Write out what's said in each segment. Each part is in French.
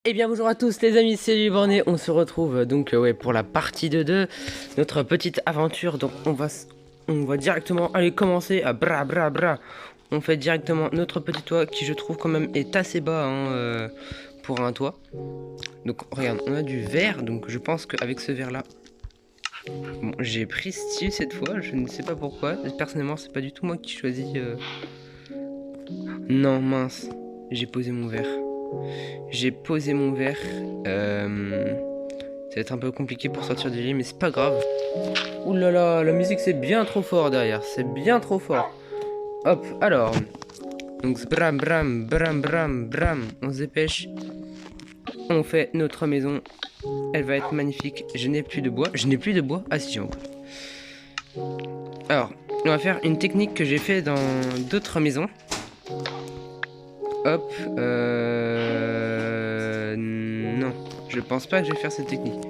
Eh bien bonjour à tous les amis, c'est Liborné, on se retrouve donc ouais, pour la partie de 2, notre petite aventure. Donc on va directement aller commencer à bra bra bra. On fait directement notre petit toit qui je trouve quand même est assez bas hein, pour un toit. Donc regarde, on a du verre, donc je pense qu'avec ce verre là, bon, j'ai pris style cette fois, je ne sais pas pourquoi. Personnellement c'est pas du tout moi qui choisis. Non mince, j'ai posé mon verre. J'ai posé mon verre. Ça va être un peu compliqué pour sortir du lit, mais c'est pas grave. Ouh là là, la musique c'est bien trop fort derrière, c'est bien trop fort. Hop, alors. Donc bram bram bram bram bram, on se dépêche. On fait notre maison. Elle va être magnifique. Je n'ai plus de bois. Je n'ai plus de bois. Ah si, j'ai encore. Alors, on va faire une technique que j'ai fait dans d'autres maisons. Hop. Non, je pense pas que je vais faire cette technique.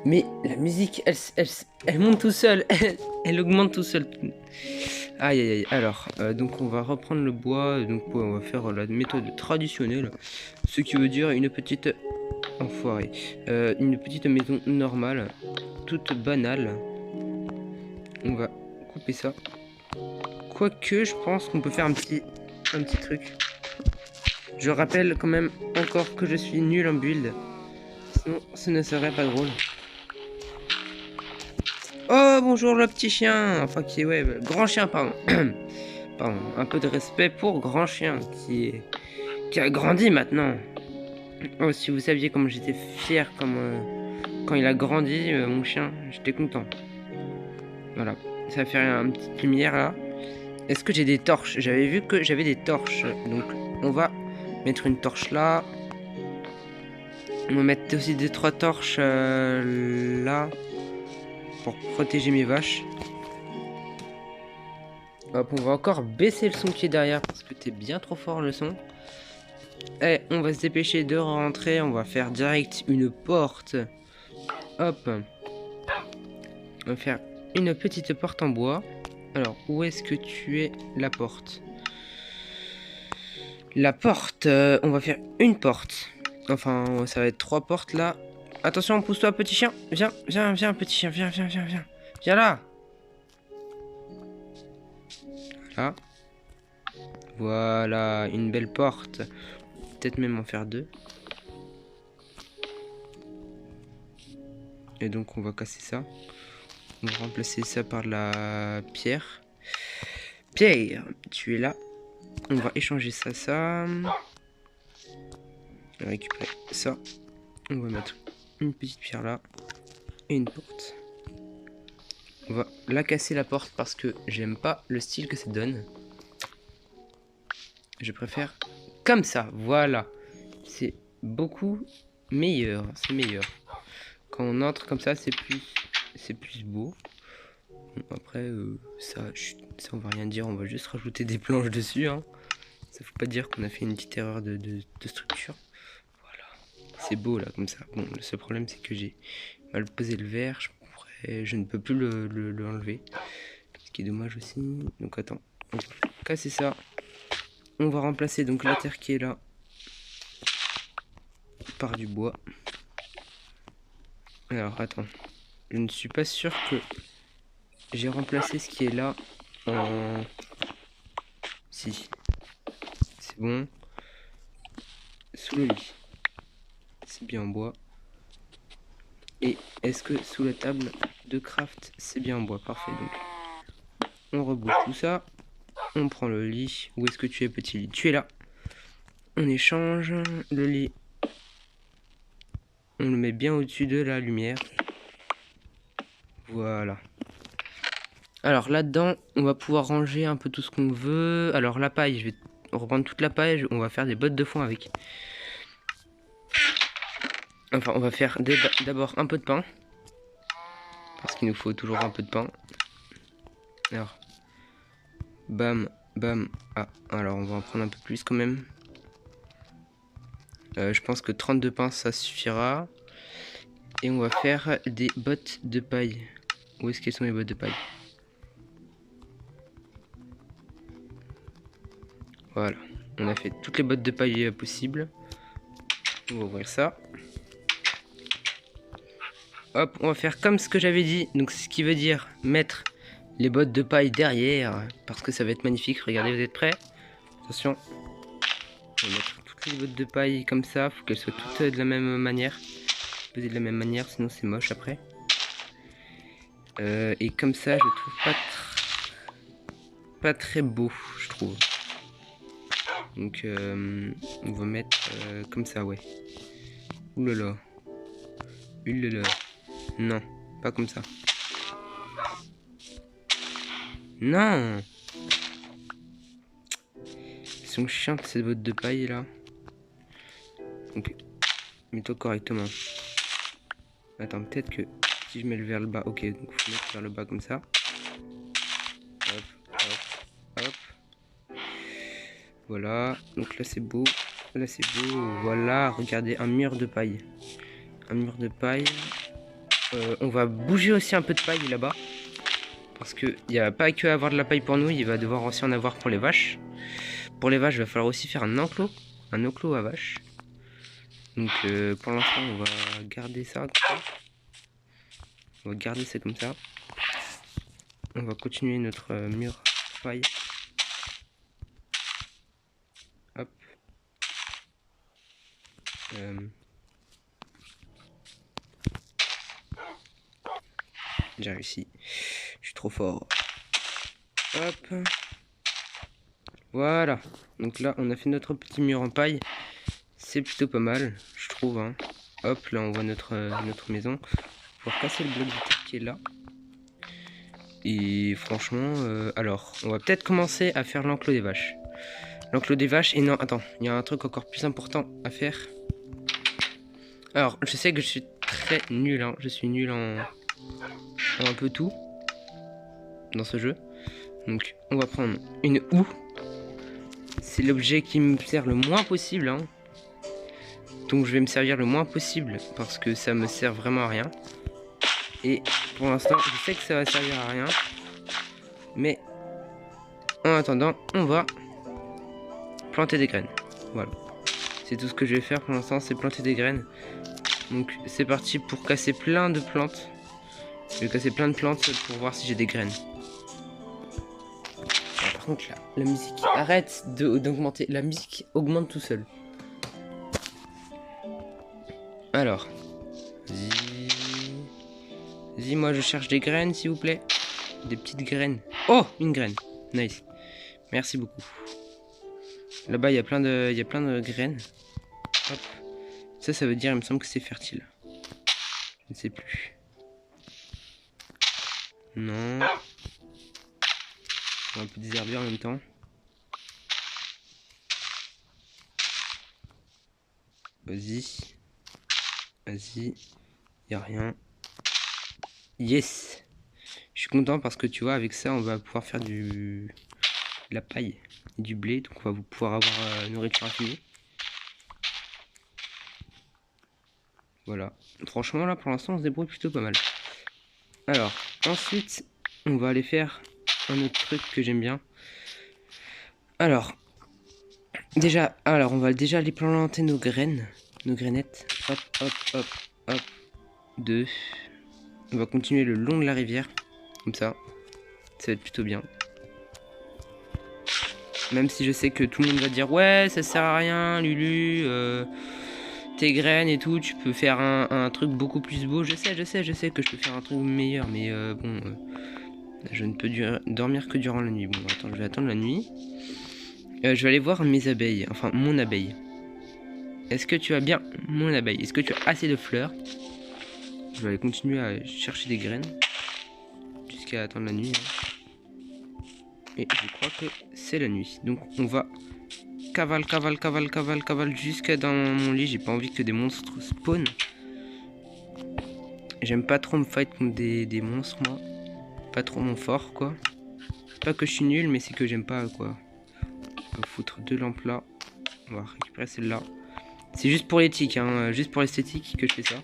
Mais la musique, elle monte tout seul. Elle augmente tout seul. Aïe aïe aïe. Alors, donc on va reprendre le bois. Donc ouais, on va faire la méthode traditionnelle. Ce qui veut dire une petite... Enfoiré. Une petite maison normale. Toute banale. On va couper ça. Quoique, je pense qu'on peut faire un petit truc. Je rappelle quand même encore que je suis nul en build. Sinon, ce ne serait pas drôle. Oh, bonjour le petit chien. Enfin, qui est, ouais, grand chien, pardon. Pardon, un peu de respect pour grand chien qui a grandi maintenant. Oh, si vous saviez comme j'étais fier quand il a grandi, mon chien, j'étais content. Voilà, ça va faire une petite lumière là. Est-ce que j'ai des torches? J'avais vu que j'avais des torches. Donc, on va mettre une torche là. On va mettre aussi des 3 torches là pour protéger mes vaches. Hop, on va encore baisser le son qui est derrière parce que t'es bien trop fort le son. Et on va se dépêcher de rentrer. On va faire direct une porte. Hop. On va faire une petite porte en bois. Alors, où est-ce que tu es la porte? La porte, on va faire une porte. Enfin, ça va être 3 portes là. Attention, pousse-toi, petit chien. Viens, viens, viens, petit chien. Viens, viens, viens, viens. Viens là. Là. Voilà, une belle porte. Peut-être même en faire 2. Et donc, on va casser ça. On va remplacer ça par la pierre. Pierre, tu es là. On va échanger ça. On va récupérer ça. On va mettre une petite pierre là. Et une porte. On va la casser la porte parce que j'aime pas le style que ça donne. Je préfère comme ça, voilà. C'est beaucoup meilleur, c'est meilleur. Quand on entre comme ça, c'est plus beau. Bon, après, ça on va rien dire, on va juste rajouter des planches dessus. Hein. Ça faut pas dire qu'on a fait une petite erreur de structure. Voilà, c'est beau là comme ça. Bon, le seul problème c'est que j'ai mal posé le verre. Je ne peux plus l'enlever. Ce qui est dommage aussi. Donc attends, on va casser ça. On va remplacer donc la terre qui est là par du bois. Alors attends, je ne suis pas sûr que j'ai remplacé ce qui est là en... Si, c'est bon. Sous le lit, c'est bien en bois. Et est-ce que sous la table de craft, c'est bien en bois? Parfait, donc on rebouche tout ça. On prend le lit. Où est-ce que tu es, petit lit? Tu es là. On échange le lit. On le met bien au-dessus de la lumière. Voilà. Alors là-dedans, on va pouvoir ranger un peu tout ce qu'on veut. Alors la paille, je vais reprendre toute la paille. On va faire des bottes de foin avec. Enfin, on va faire d'abord un peu de pain. Parce qu'il nous faut toujours un peu de pain. Alors, bam, bam. Ah, alors on va en prendre un peu plus quand même. Je pense que 32 pains, ça suffira. Et on va faire des bottes de paille. Où est-ce qu'elles sont les bottes de paille? Voilà, on a fait toutes les bottes de paille possibles. On va ouvrir ça. Hop, on va faire comme ce que j'avais dit. Donc ce qui veut dire mettre les bottes de paille derrière. Parce que ça va être magnifique. Regardez, vous êtes prêts? Attention. On va mettre toutes les bottes de paille comme ça. Faut qu'elles soient toutes de la même manière. Posées de la même manière, sinon c'est moche après. Et comme ça, je trouve pas très beau, je trouve. Donc on va mettre comme ça, ouais. Oulala. Oulala. Non, pas comme ça. Non. Elles sont chiantes ces bottes de paille là. Donc, mets-toi correctement. Attends, peut-être que si je mets le vers le bas, ok, donc faut mettre vers le bas comme ça. Hop, hop, hop. Voilà, donc là c'est beau. Là c'est beau, voilà, regardez, un mur de paille. Un mur de paille. On va bouger aussi un peu de paille là-bas. Parce qu'il n'y a pas que avoir de la paille pour nous, il va devoir aussi en avoir pour les vaches. Pour les vaches, il va falloir aussi faire un enclos. Un enclos à vaches. Donc pour l'instant, on va garder ça comme ça. On va garder ça comme ça. On va continuer notre mur de paille. Hop. J'ai réussi. Je suis trop fort. Hop. Voilà. Donc là, on a fait notre petit mur en paille. C'est plutôt pas mal, je trouve. Hein. Hop, là, on voit notre maison. On va casser le bloc de terre qui est là. Et franchement, alors, on va peut-être commencer à faire l'enclos des vaches. L'enclos des vaches, et non, attends, il y a un truc encore plus important à faire. Alors, je sais que je suis très nul, hein. Je suis nul en un peu tout dans ce jeu. Donc, on va prendre une houe. C'est l'objet qui me sert le moins possible, hein. Donc, je vais me servir le moins possible parce que ça me sert vraiment à rien. Et pour l'instant, je sais que ça va servir à rien. Mais en attendant, on va planter des graines. Voilà. C'est tout ce que je vais faire pour l'instant, c'est planter des graines. Donc c'est parti pour casser plein de plantes. Je vais casser plein de plantes pour voir si j'ai des graines. Par contre là, la musique arrête d'augmenter. La musique augmente tout seul. Alors. Vas-y, moi je cherche des graines s'il vous plaît. Des petites graines. Oh, une graine. Nice. Merci beaucoup. Là-bas il y a plein de graines. Hop. Ça veut dire, il me semble que c'est fertile. Je ne sais plus. Non. Un peu des herbiers en même temps. Vas-y. Vas-y. Y a rien. Yes. Je suis content parce que tu vois, avec ça, on va pouvoir faire de la paille et du blé. Donc on va pouvoir avoir nourriture infinie. Voilà. Franchement, là, pour l'instant, on se débrouille plutôt pas mal. Alors, ensuite, on va aller faire un autre truc que j'aime bien. Alors, on va déjà aller planter nos graines. Nos grainettes. Hop, hop, hop, hop. 2. On va continuer le long de la rivière. Comme ça. Ça va être plutôt bien. Même si je sais que tout le monde va dire ouais, ça sert à rien, Lulu. Tes graines et tout, tu peux faire un truc beaucoup plus beau. Je sais que je peux faire un truc meilleur. Mais bon, je ne peux dormir que durant la nuit. Bon, attends, je vais attendre la nuit. Je vais aller voir mes abeilles. Enfin, mon abeille. Est-ce que tu as bien mon abeille? Est-ce que tu as assez de fleurs? Je vais aller continuer à chercher des graines. Jusqu'à attendre la nuit. Hein. Et je crois que c'est la nuit. Donc on va cavale jusqu'à dans mon lit. J'ai pas envie que des monstres spawnent. J'aime pas trop me fight contre des monstres, moi. Pas trop mon fort, quoi. Pas que je suis nul, mais c'est que j'aime pas, quoi. On va foutre 2 lampes là. On va récupérer celle-là. C'est juste pour l'éthique, hein. Juste pour l'esthétique que je fais ça.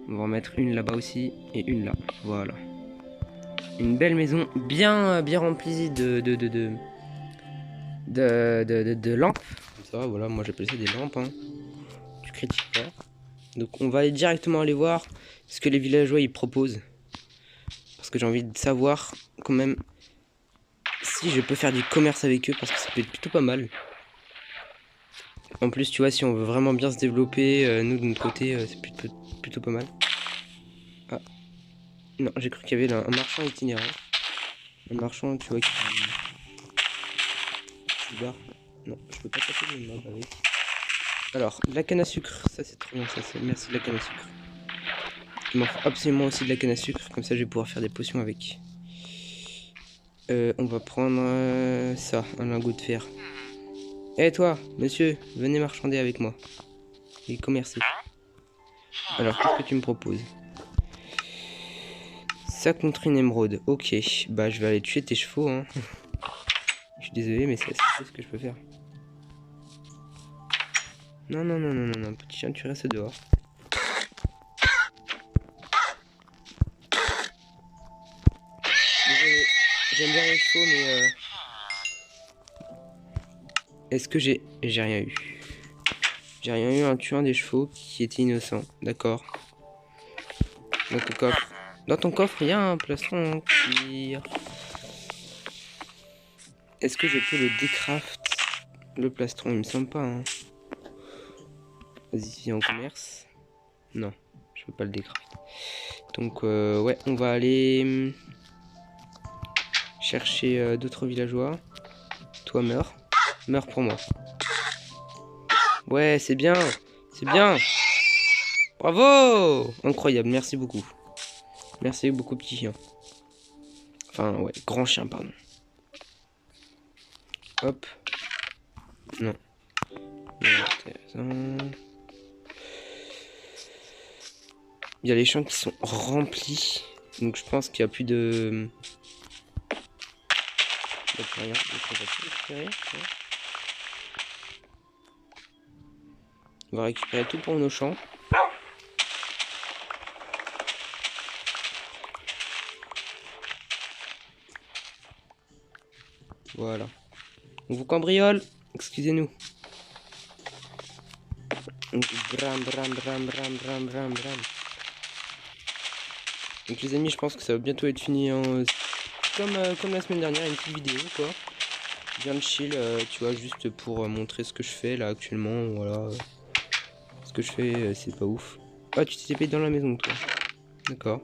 On va en mettre une là-bas aussi et une là. Voilà. Une belle maison bien remplie de lampes. Ça, voilà, moi j'appelle ça des lampes. Hein. critique pas. Donc on va aller directement aller voir ce que les villageois ils proposent. Parce que j'ai envie de savoir quand même si je peux faire du commerce avec eux, parce que ça peut être plutôt pas mal. En plus, tu vois, si on veut vraiment bien se développer, nous de notre côté, c'est plutôt pas mal. Ah, non, j'ai cru qu'il y avait un marchand itinérant. Un marchand, tu vois, qui barre. Non, je peux pas taper le mob avec. Alors, de la canne à sucre, ça c'est trop bien, ça c'est. Merci de la canne à sucre. Il m'en faut absolument aussi de la canne à sucre, comme ça je vais pouvoir faire des potions avec. On va prendre ça, un lingot de fer. Eh toi, monsieur, venez marchander avec moi. Et commercer. Alors, qu'est-ce que tu me proposes? Ça contre une émeraude. Ok, bah je vais aller tuer tes chevaux, hein. Je suis désolé, mais c'est ce que je peux faire. Non, non, non, non, non, non, petit chien, tu restes dehors. J'aime bien les chevaux, mais est-ce que j'ai rien eu? J'ai rien eu en tuant des chevaux qui étaient innocents. D'accord. Dans ton coffre. Dans ton coffre, il y a un plastron en cuir. Est-ce que je peux le décraft? Le plastron, il me semble pas, hein. Vas-y, viens en commerce. Non, je peux pas le décraft. Donc, ouais, on va aller chercher d'autres villageois. Toi, meurs. Meurs pour moi. Ouais, c'est bien. C'est bien. Bravo! Incroyable, merci beaucoup. Merci beaucoup, petit chien. Enfin, ouais, grand chien, pardon. Hop. Non. Il y a les champs qui sont remplis. Donc je pense qu'il n'y a plus de... Il n'y a plus rien. Donc on va tout récupérer. On va récupérer tout pour nos champs. Voilà. On vous cambriole. Excusez-nous. Donc bram bram bram bram bram bram bram. Donc les amis, je pense que ça va bientôt être fini, hein. Comme la semaine dernière, une petite vidéo quoi. Bien chill, tu vois, juste pour montrer ce que je fais là actuellement. Voilà. Ce que je fais, c'est pas ouf. Ah, tu t'es payé dans la maison toi. D'accord.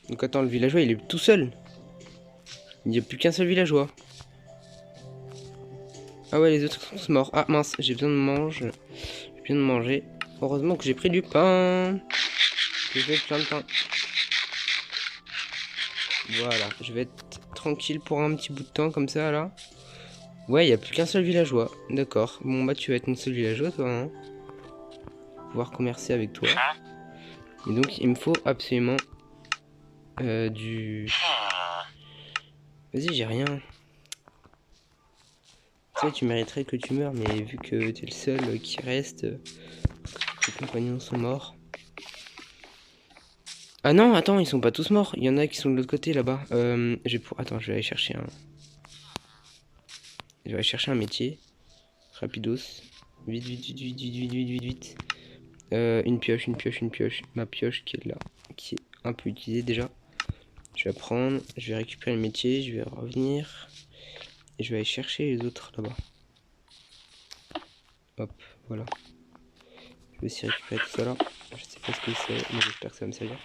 Donc attends, le villageois il est tout seul. Il n'y a plus qu'un seul villageois. Ah ouais, les autres sont morts. Ah mince, j'ai besoin de manger. J'ai besoin de manger. Heureusement que j'ai pris du pain. J'ai fait plein de pain. Voilà, je vais être tranquille pour un petit bout de temps comme ça là. Ouais, il n'y a plus qu'un seul villageois. D'accord. Bon bah tu vas être mon seul villageois toi, hein. Pouvoir commercer avec toi. Et donc il me faut absolument du... Vas-y, j'ai rien. Tu sais, tu mériterais que tu meurs, mais vu que tu es le seul qui reste, tes compagnons sont morts. Ah non, attends, ils sont pas tous morts. Il y en a qui sont de l'autre côté là-bas. Attends, je vais aller chercher un... Je vais aller chercher un métier. Rapidos. Vite, vite, vite, vite, vite, vite, vite, vite, vite. Une pioche, une pioche, une pioche. Ma pioche qui est là, qui est un peu utilisée déjà. Je vais prendre, je vais récupérer le métier, je vais revenir. Et je vais aller chercher les autres là-bas. Hop, voilà. Je vais aussi récupérer tout ça là. Je sais pas ce que c'est, mais j'espère que ça va me servir.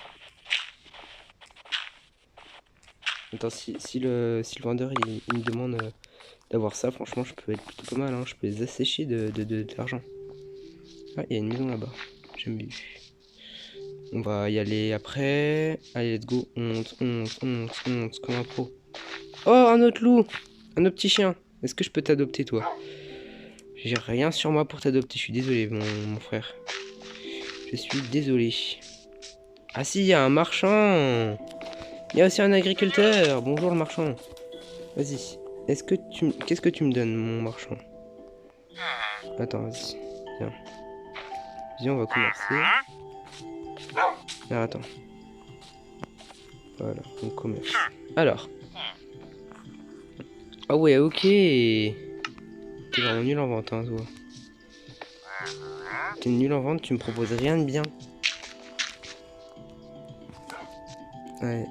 Attends, si le vendeur il me demande d'avoir ça, franchement, je peux être plutôt pas mal, hein. Je peux les assécher de l'argent. Ah, il y a une maison là-bas. J'aime bien. On va y aller après. Allez, let's go. On monte, on monte, on monte, on monte comme un pro. Oh, un autre loup! Un autre petit chien. Est-ce que je peux t'adopter, toi? J'ai rien sur moi pour t'adopter. Je suis désolé, mon frère. Je suis désolé. Ah si, il y a un marchand. Il y a aussi un agriculteur. Bonjour, le marchand. Vas-y. Qu'est-ce que tu me donnes, mon marchand? Attends, vas-y. Viens. Viens, on va commercer. Ah, attends. Voilà, on commerce. Alors. Ah ouais, ok. T'es vraiment nul en vente, hein, toi. T'es nul en vente, tu me proposes rien de bien. Ouais.